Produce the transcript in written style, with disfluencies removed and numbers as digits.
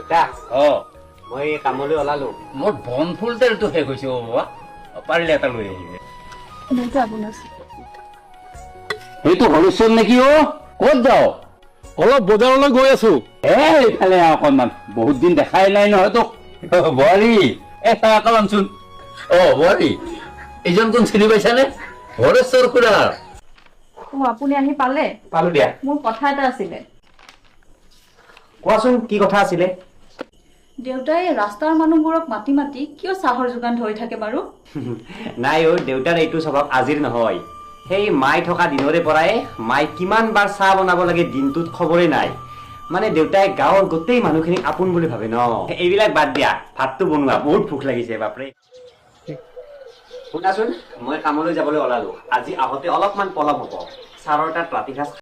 দেউতা অ মই কামলৈ ওলালো। মোৰ বন ফুল তেলটো শেষ হৈছে বাবা, পাৰিলে এটা লৈ আহিবে। সেইটো হলচল নেকি? অ ক'ত যাও? অলপ বজাৰলৈ গৈ আছো। এইফালে অকণমান, বহুত দিন দেখাই নাই নহয় তোক। বোৱাৰী এটা আনচোন। অ বোৱাৰী, এইজন কোন চিনি পাইছানে? হৰেশ্বৰ খুৰা। আপুনি আহি পালে? পালো দিয়া। মোৰ কথা এটা আছিলে। কোৱাচোন কি কথা আছিলে? দেউতাই ৰাস্তাৰ মানুহবোৰক মাতি মাতি কিয় চাহৰ যোগান ধৰি থাকে বাৰু? নাই অ, দেউতাৰ এইটো স্বভাৱ আজিৰ নহয়। সেই মাই থকা দিনৰে পৰাই মাই কিমান বাৰ চাহ বনাব লাগে দিনটোত খবৰে নাই। মানে দেউতাই গাঁৱৰ গোটেই মানুহখিনিক আপোন বুলি ভাবে ন। এইবিলাক বাদ দিয়া, ভাতটো বনোৱা, বহুত ভোক লাগিছে বাপৰে। শুনাচোন, মই কামলৈ যাবলৈ ওলালো। আজি আহোঁতে অলপমান পলম হ'ব। ছাৰৰ তাত ৰাতি সাঁজ